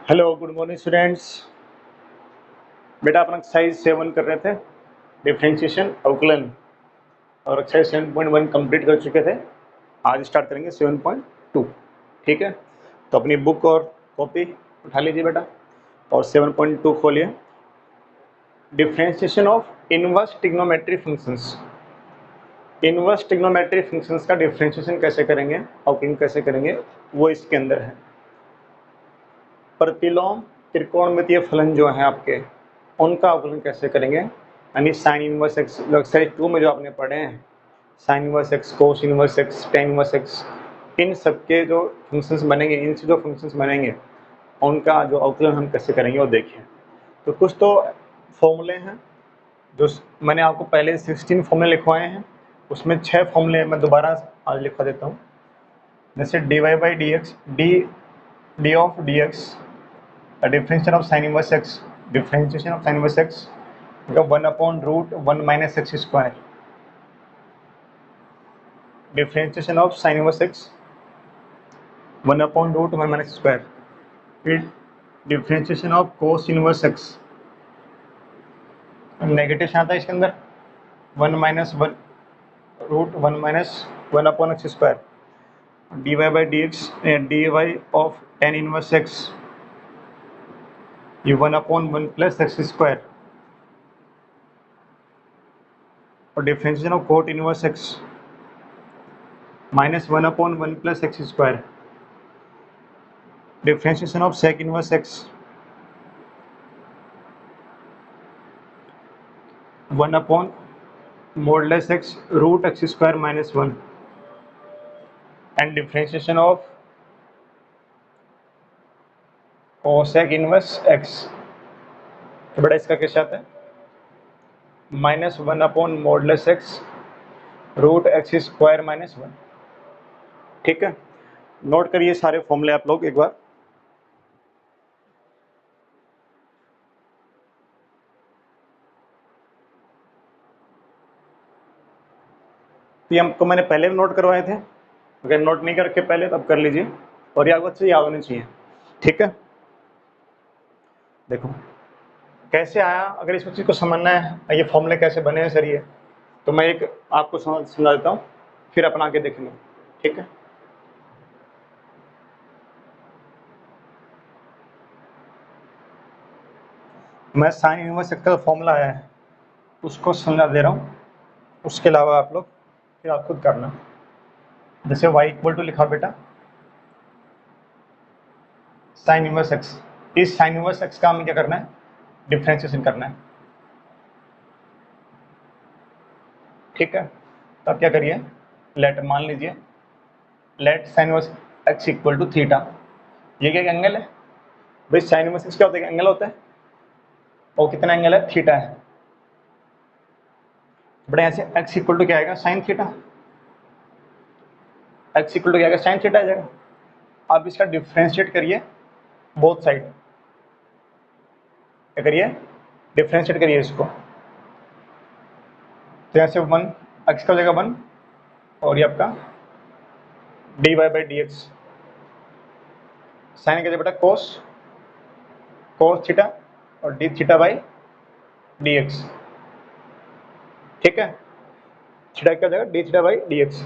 Hello, good morning students. बेटा अपन exercise 7 कर रहे थे, डिफरेंशिएशन अवकलन, और एक्सरसाइज 7.1 कंप्लीट कर चुके थे। आज स्टार्ट करेंगे 7.2। ठीक है, तो अपनी बुक और कॉपी उठा लीजिए बेटा और 7.2 खोलिए। Differentiation of inverse trigonometry functions. Inverse trigonometry functions का डिफरेंशिएशन कैसे करेंगे, अवकलन कैसे करेंगे, वो इसके अंदर है। प्रतिलोम त्रिकोणमितीय फलन जो है आपके, उनका अवकलन कैसे करेंगे, यानी साइन इनवर्स एक्स, एक्सरसाइज 2 में जो आपने पढ़े हैं, sine inverse x, cos inverse x, tan inverse x, इन सबके जो फंक्शंस बनेंगे, इनसे जो फंक्शंस बनेंगे उनका जो अवकलन हम कैसे करेंगे वो देखिए। तो कुछ तो फॉर्मूले हैं जो मैंने आपको पहले 16 फॉर्मूले लिखवाए हैं, उसमें 6 फॉर्मूले मैं दोबारा आज लिखवा देता हूँ। जैसे dy by d x, d of d x, differentiation of sine inverse x, differentiation of sine inverse x 1/√1 minus x square, differentiation of sine inverse x 1/√1 minus square, फिर differentiation of cos inverse x, negative आता है इसके अंदर 1 minus 1/x square, dy by d x, dy of tan inverse x, ये 1/1 plus x square, और differentiation of cot inverse x minus 1/1 plus x square, differentiation of sec inverse x 1/mod x root x square minus 1, and differentiation of cosec inverse x. तो बेटा इसका कैसे आता है, -1/mod x root x square minus 1। ठीक है, note करिए सारे फॉर्मूले आप लोग एक बार। ये हमको मैंने पहले भी नोट करवाए थे, अगर नोट नहीं करके पहले तब कर लीजिए, और ये आपको अच्छे याद होने चाहिए। ठीक है, देखो कैसे आया, अगर इस चीज़ को समझना है ये फॉर्मूले कैसे बने हैं सर ये, तो मैं एक आपको समझा देता हूँ, फिर अपन आगे देखेंगे। ठीक है, मैं साइन इनवर्स एक्स का फॉर्मूला आया है उसको समझा दे रहा हूँ, उसके अलावा आप लोग फिर आप खुद करना। जैसे y इक्वल टू लिखा बेटा साइन इनवर्स एक्स, इस साइन इनवर्स एक्स का हमें क्या करना है, डिफरेंशिएशन करना है। ठीक है, तो आप क्या करिए, लेट मान लीजिए let sine inverse x equal to theta. ये क्या एंगल है भाई, साइन इनवर्स एक्स क्या होता है, एंगल होता है, और कितना एंगल है, थीटा है। बड़े यहाँ से एक्स इक्वल टू क्या आएगा, sine theta, x equal to क्या आएगा, साइन थीटा आ जाएगा। आप इसका डिफ्रेंशिएट करिए बोथ साइड, क्या करिए, डिफ्रेंशिएट करिए इसको। तो यहाँ से 1 एक्स का हो जाएगा 1, और ये आपका d y by d x, sine क्या बेटा कोस थीटा, और d theta by d x. ठीक है, थीटा क्या हो जाएगा, d theta by d x.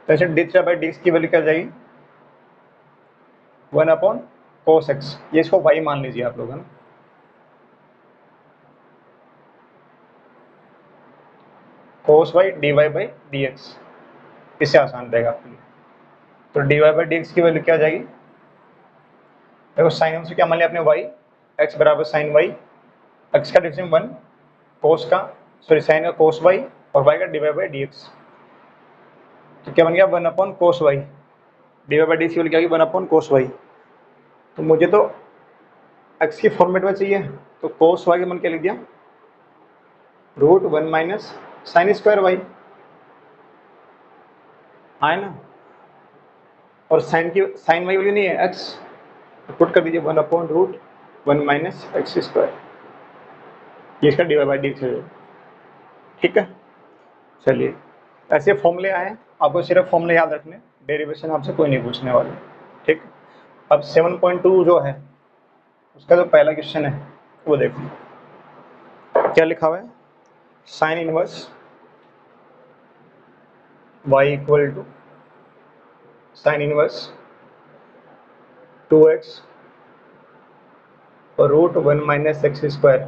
तो ऐसे d theta by d x की वैल्यू क्या आ जाएगी, 1/cos x, ये इसको y मान लीजिए आप लोग, है ना। cos y dy by d x, इससे आसान रहेगा आपके लिए। तो dy बाई डी एक्स की वैल्यू क्या आ जाएगी, देखो साइन से क्या मान लिया आपने, y, x बराबर साइन y, x का डिफरेंस 1, cos का सॉरी साइन का cos y, और y का dy बाई डी एक्स। तो क्या बन गया 1/cos y, dy by d x की वैल्यू क्या होगी, 1/cos y। तो मुझे तो x की फॉर्मेट में चाहिए, तो cos y का मन क्या लिख दिया, √1 माइनस साइन स्क्वायर y, है ना, और साइन y वैल्यू नहीं है x, तो पुट कर दीजिए 1/√1 माइनस एक्स स्क्वायर, ये इसका d y by d x है। ठीक है, चलिए ऐसे फॉर्मूले आए, आपको सिर्फ फॉर्मूले याद रखने, डेरिवेशन आपसे कोई नहीं पूछने वाले। ठीक, अब 7.2 जो है उसका जो पहला क्वेश्चन है वो देखो क्या लिखा हुआ है, sine inverse y equal to sine inverse 2x और रूट 1 माइनस एक्स स्क्वायर।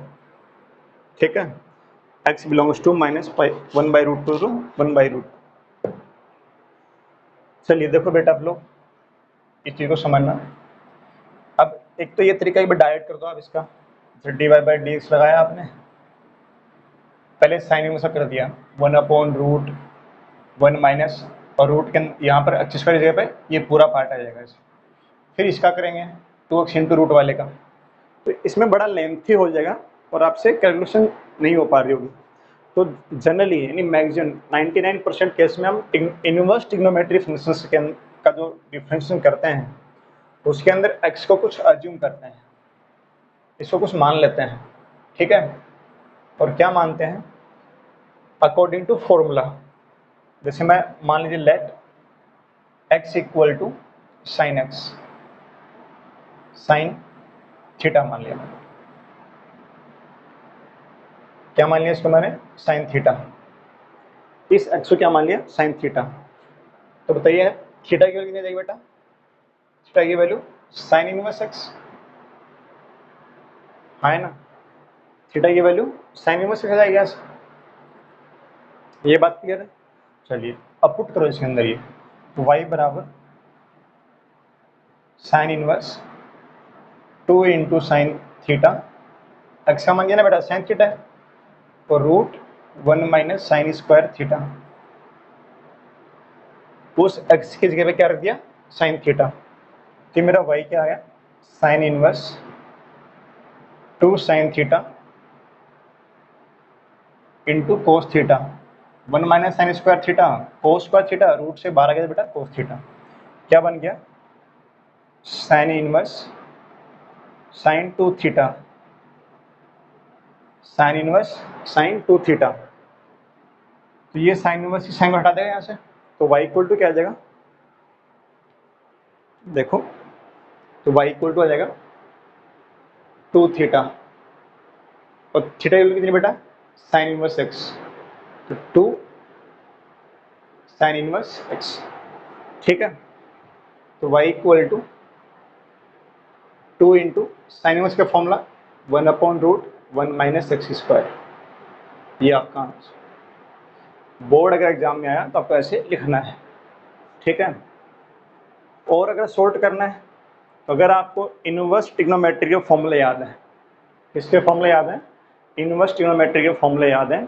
ठीक है, x belongs to minus 1/√2 to 1/√2। चलिए देखो बेटा आप लोग इस चीज़ को समझना। अब एक तो ये तरीका ही डायरेक्ट कर दो आप इसका, dy/dx लगाया आपने, पहले साइन इनवर्स कर दिया 1/√1 माइनस और रूट के यहाँ पर एक्स स्क्वायर की जगह पे ये पूरा पार्ट आ जाएगा इसे। फिर इसका करेंगे 2x इंटू रूट वाले का, तो इसमें बड़ा लेंथी हो जाएगा और आपसे कैलकुलेशन नहीं हो पा रही होगी। तो जनरली यानी मैक्सिमम 99% केस में हम इनवर्स ट्रिग्नोमेट्री फंक्शंस का जो डिफरेंशिएशन करते हैं उसके अंदर x को कुछ अज्यूम करते हैं, इसको कुछ मान लेते हैं। ठीक है, और क्या मानते हैं, अकॉर्डिंग टू फॉर्मूला। जैसे मैं मान लीजिए let x equal to sine x, sine theta मान लिया मैंने, क्या मान लिया इसको मैंने, साइन थीटा। इस x को क्या मान लिया, साइन थीटा। तो बताइए थीटा की वैल्यू कितनी जाएगी बेटा, थीटा की वैल्यू साइन इनवर्स x, हाँ है ना, थीटा की वैल्यू साइन इनवर्स आ जाएगी ऐसे। ये बात क्लियर है। चलिए अब पुट करो इसके अंदर ये y बराबर sine inverse 2 into sine theta, x का मान दिया ना बेटा साइन थीटा है, और root 1 minus sine square theta. उस एक्स की जगह पे क्या रख दिया, साइन थीटा। तो मेरा y क्या आया, sine inverse 2 sine theta into cos theta, 1 minus sine square theta cos square theta, root से 12 गया बेटा कोस थीटा। क्या बन गया, sine inverse sine 2 theta, sine inverse sine 2 theta. तो ये साइन इनवर्स की साइन को हटा देगा यहाँ से, तो y इक्वल टू क्या आ जाएगा, देखो तो y इक्वल टू आ जाएगा 2 थीटा, और थीटा की वैल्यू कितनी बेटा, साइन इनवर्स x, तो 2 साइन इनवर्स x। ठीक है, तो y equal to 2 into sine inverse का फॉर्मूला 1/√1 माइनस एक्स स्क्वायर। ये आपका आंसर। बोर्ड अगर एग्जाम में आया तो आपको ऐसे लिखना है। ठीक है, और अगर सॉर्ट करना है तो अगर आपको इनवर्स ट्रिग्नोमेट्री के फॉर्मूले याद है, किसके फॉर्मूले याद हैं, इनवर्स ट्रिग्नोमेट्री के फॉर्मूले याद हैं,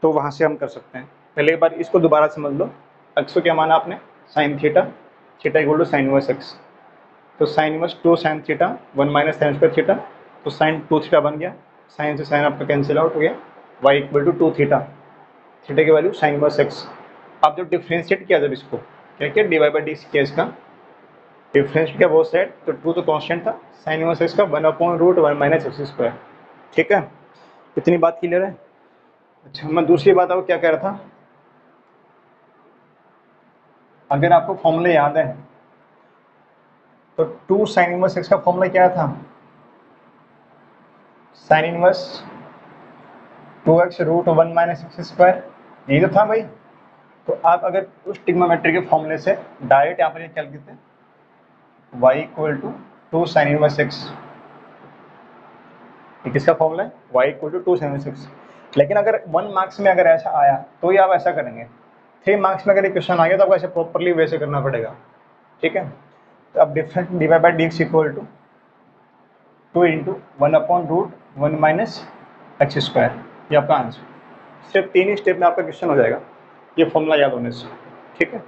तो वहाँ से हम कर सकते हैं। पहले एक बार इसको दोबारा समझ लो, एक्स को क्या माना आपने, sine theta, theta equal to sine inverse x, तो sine inverse 2 sine theta 1 minus sine square theta, तो साइन 2 थीटा बन गया, साइन से साइन आपका कैंसिल आउट हो गया, y equal to 2 theta, theta की वैल्यू साइन इनवर्स एक्स। अब जब डिफ्रेंशिएट किया, जब इसको क्या किया, dy/d किया, इसका डिफरेंशिएट किया बहुत साइड, तो 2 तो कांस्टेंट था, साइन इनवर्स एक्स का 1/√1 माइनस एक्स स्क्वायर। ठीक है, इतनी बात क्लियर है। अच्छा मैं दूसरी बात आपको क्या कह रहा था, अगर आपको फॉर्मूले याद है तो 2 साइन इनवर्स एक्स का फॉर्मूला क्या था, sine inverse 2x root 1 minus x square, यही तो था भाई। तो आप अगर उस ट्रिग्नोमेट्री के फॉर्मूले से डायरेक्ट यहाँ पर ये क्या लिखते हैं, y equal to 2 sine inverse x, किसका फॉर्मूला है, y equal to 2 sine inverse x. लेकिन अगर 1 मार्क्स में अगर ऐसा आया तो ये आप ऐसा करेंगे, 3 मार्क्स में अगर ये क्वेश्चन आ गया तो आपको ऐसे प्रॉपरली वैसे करना पड़ेगा। ठीक है, तो अब difference dy/dx equal to 2 into 1/√1 minus x square, ये आपका आंसर। सिर्फ 3 ही स्टेप में आपका क्वेश्चन हो जाएगा, ये फॉर्मूला याद होने से। ठीक है,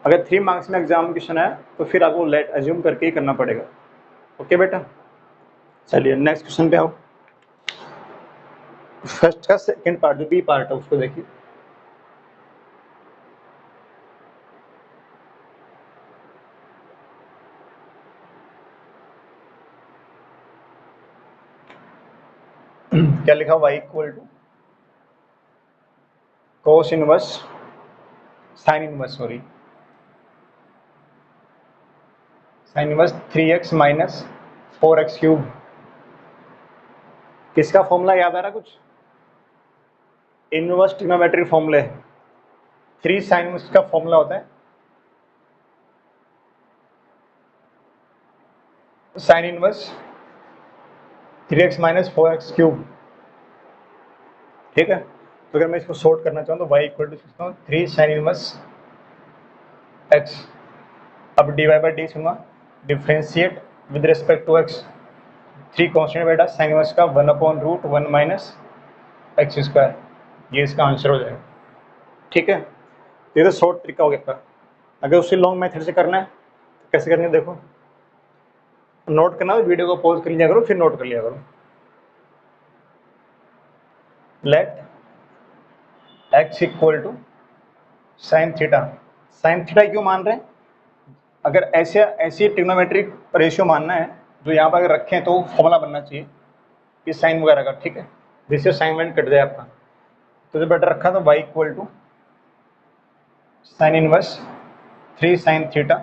अगर 3 मार्क्स में एग्जाम क्वेश्चन आया तो फिर आपको लेट अज्यूम करके ही करना पड़ेगा। ओके बेटा, चलिए नेक्स्ट क्वेश्चन पे आओ। फर्स्ट का सेकंड पार्ट जो बी पार्ट है उसको देखिए। क्या लिखा, y equal to cos inverse sine inverse, sorry sine inverse 3x minus 4x³ किसका फॉर्मूला याद आ रहा कुछ? इनवर्स ट्रिग्नोमेट्रिक फॉर्मूले 3 sin इनवर्स का फॉर्मूला होता है sin inverse 3x minus 4x³। ठीक है, तो अगर मैं इसको सॉर्ट करना चाहूँ तो y equal to 3 sin inverse x। अब dy बाई डी सुनवा differentiate with respect to x। 3 constant बेटा sin इनवर्स का 1/√1 माइनस x²। ये इसका आंसर हो जाएगा। ठीक है, ये तो शॉर्ट तरीका हो गया। अगर उसी लॉन्ग मेथड से करना है तो कैसे करेंगे देखो, नोट करना, वीडियो को पॉज कर लिया करो फिर नोट कर लिया करो। Let x equal to sine theta. Sine theta क्यों मान रहे हैं? अगर ऐसी ट्रिग्नोमेट्रिक रेशियो मानना है जो यहाँ पर अगर रखें तो फॉर्मूला बनना चाहिए कि साइन वगैरह का। ठीक है, जिससे साइन वाइन कट जाए आपका। तो जो बेटर रखा तो y equal to sine inverse 3 sin theta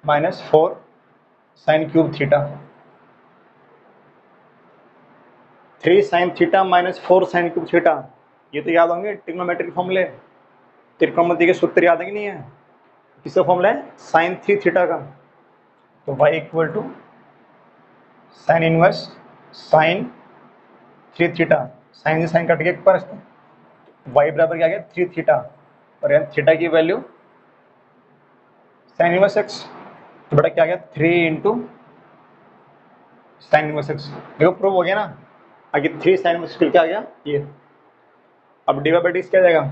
minus 4 sin³ theta. 3 sin theta minus 4 sin³ theta, ये तो याद होंगे ट्रिग्नोमेट्रिक फॉर्मूले। त्रिकोणमिति के सूत्र याद है कि नहीं है? किसका फॉर्मूला है? sin 3 थीटा का। तो y equal to sine inverse sin 3 theta. Sine से साइन कट गया पर y बराबर क्या गया 3 थीटा, और यहाँ थीटा की वैल्यू साइन इनवर्स x। तो बेटा क्या गया 3 इंटू साइन इनवर्स x। देखो प्रूव हो गया ना, आगे 3 साइन इनवर्स x क्या आ गया ये। अब डी बाई डी क्या जाएगा?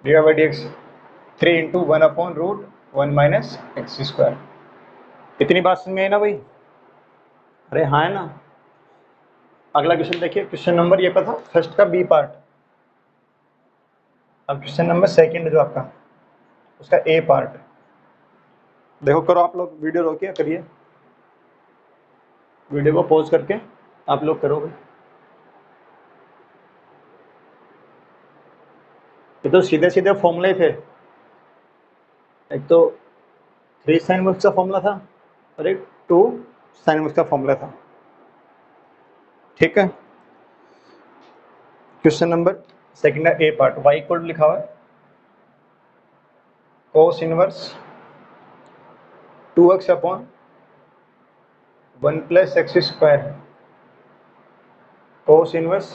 D by d x 3 into 1/√1 minus x²। इतनी बात समझ में आई ना भाई? अरे हाँ है ना। अगला क्वेश्चन देखिए, क्वेश्चन नंबर ये पता फर्स्ट का बी पार्ट। अब क्वेश्चन नंबर सेकंड जो आपका उसका ए पार्ट। देखो करो आप लोग, वीडियो रोकिए करिए, वीडियो को पॉज करके आप लोग करोगे। ये तो सीधे सीधे फॉर्मूले थे। एक तो 3 sin इनवर्स का फॉर्मूला था और एक 2 sin इनवर्स का फॉर्मूला था। ठीक है, क्वेश्चन नंबर सेकंड ए पार्ट। y इक्वल लिखा हुआ है cos inverse 2x upon 1 plus x²। cos inverse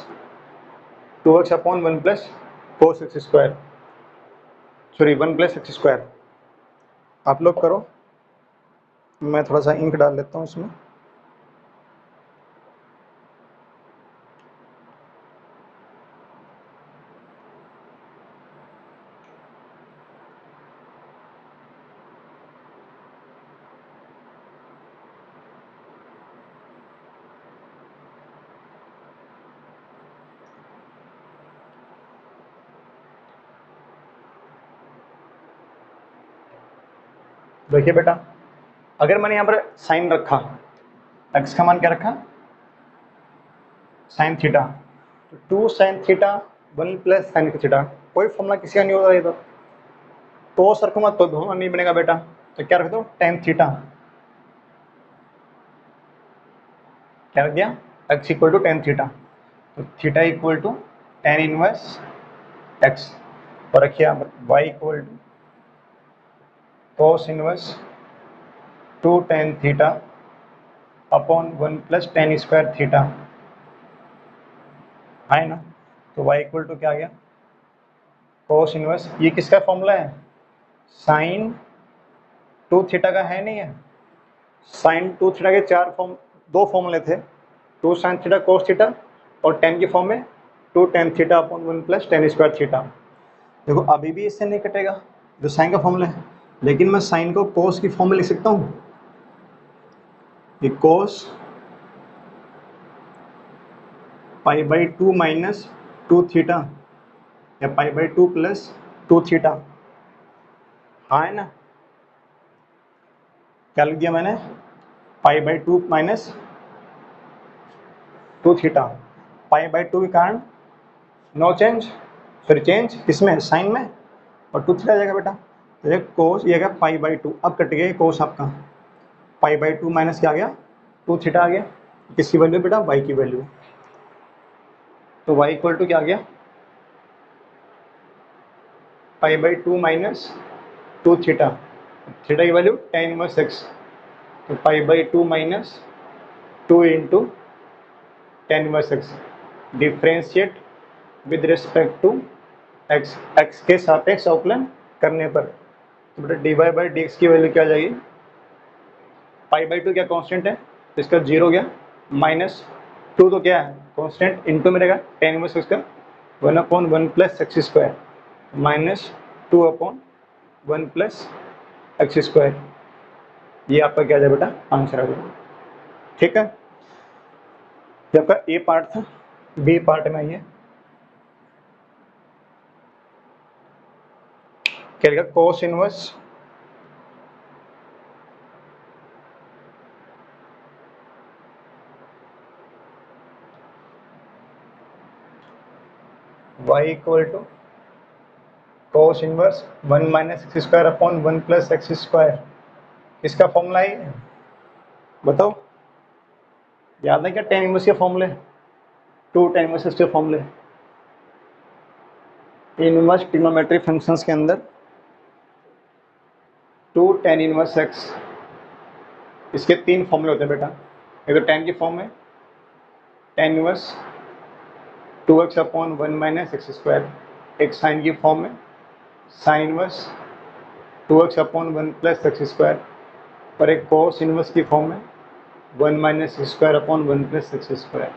2x upon 1 plus cos x², sorry 1 plus x²। आप लोग करो, मैं थोड़ा सा इंक डाल लेता हूँ इसमें। देखिए बेटा, अगर मैंने यहाँ पर साइन रखा, x का मान क्या रखा साइन थीटा, तो 2 sin theta 1 plus sine theta. कोई फॉर्मूला किसी का नहीं होता ये तो सर को मत तो दोनों नहीं बनेगा बेटा। तो क्या रख दो tan थीटा, क्या रख दिया x equal to tan theta. तो theta equal to tan inverse x, और रखिए यहाँ पर y equal to cos inverse 2 tan theta upon 1 plus tan² theta है ना। तो y इक्वल टू क्या आ गया cos इनवर्स, ये किसका फॉर्मूला है साइन 2 थीटा का है नहीं है। साइन 2 थीटा के दो फॉर्मूले थे, 2 sin थीटा cos थीटा और tan की फॉर्म में 2 tan theta upon 1 plus tan² theta. देखो अभी भी इससे नहीं कटेगा जो साइन का फॉर्मूला है, लेकिन मैं साइन को cos की फॉर्म में लिख सकता हूँ। ये cos π/2 माइनस 2 थीटा या π/2 प्लस 2 थीटा, हाँ है ना। क्या लिख दिया मैंने π/2 माइनस 2 थीटा। π/2 के कारण नो चेंज, सॉरी चेंज किसमें साइन में, और 2 थीटा आ जाएगा बेटा। तो ये कोस ये आएगा π/2। अब कट गया कोस आपका, पाई बाई 2 माइनस क्या आ गया, 2 थीटा आ गया। किसकी वैल्यू बेटा, वाई की वैल्यू। तो वाई इक्वल टू क्या आ गया, pi by 2 minus 2 theta. Theta की वैल्यू tan इनवर्स x, तो pi by 2 minus 2 into tan inverse x। Differentiate with respect to x, x के सापेक्ष अवकलन करने पर, तो बेटा d y by d x की वैल्यू क्या आ जाएगी, पाई बाई 2 क्या कांस्टेंट है, तो इसका 0 हो गया, माइनस 2 तो क्या है कांस्टेंट, इंटू में रहेगा tan इनवर्स x का 1/1 plus x square, minus 2/1 plus x square. ये आपका क्या है बेटा, आंसर आ गया। ठीक है, ये आपका ए पार्ट था। बी पार्ट में आइए, क्या लिखा, cos inverse y equal to cos inverse 1 minus x square upon 1 plus x square. इसका फॉर्मूला है, बताओ याद है क्या, tan इनवर्स के फॉर्मूले, 2 tan इनवर्स के फॉर्मूले इनवर्स ट्रिग्नोमेट्री फंक्शंस के अंदर, 2 tan इनवर्स x, इसके 3 फॉर्मूले होते हैं बेटा। एक तो tan की फॉर्म है tan inverse 2x upon 1 minus x square, एक साइन की फॉर्म है sine inverse 2x upon 1 plus x square, और एक कोस इनवर्स की फॉर्म है 1 minus square upon 1 plus x square.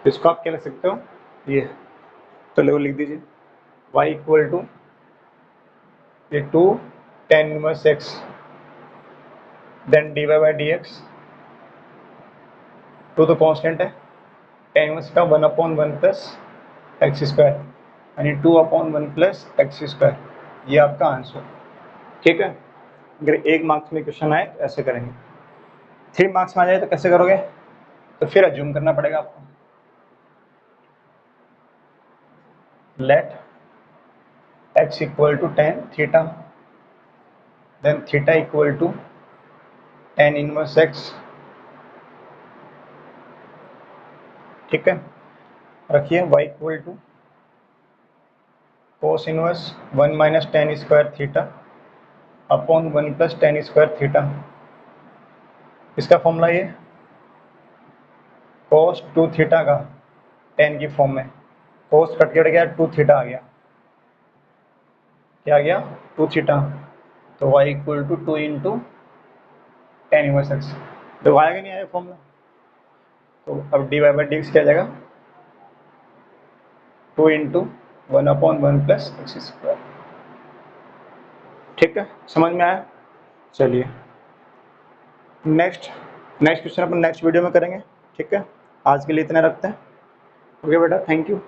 इसको आप क्या लिख सकते हो, ये तो लेवल लिख दीजिए, y इक्वल टू ये 2 tan inverse x then d y by d x, 2 तो कांस्टेंट है, tan इनवर्स का 1/1 प्लस एक्स स्क्वायर, यानी 2/1 प्लस एक्स स्क्वायर। ये आपका आंसर। ठीक है, अगर 1 मार्क्स में क्वेश्चन आए तो ऐसे करेंगे, 3 मार्क्स में आ जाए तो कैसे करोगे, तो फिर अज्यूम करना पड़ेगा आपको। Let x equal to tan theta, then theta equal to tan inverse x। ठीक है, रखिए y equal to cos inverse 1 minus tan square theta upon 1 plus tan square theta. इसका फॉर्मूला ये कोस 2 थीटा का tan की form में, cos cut गया 2 theta आ गया, क्या आ गया 2 थीटा, तो y equal to 2 into tan inverse x। तो आया कि नहीं आया फॉर्मूला, तो अब d y by d x क्या आ जाएगा, 2 इंटू 1/1 प्लस एक्स स्क्वायर। ठीक है, समझ में आया। चलिए नेक्स्ट क्वेश्चन अपन नेक्स्ट वीडियो में करेंगे। ठीक है, आज के लिए इतना रखते हैं। ओके बेटा, थैंक यू।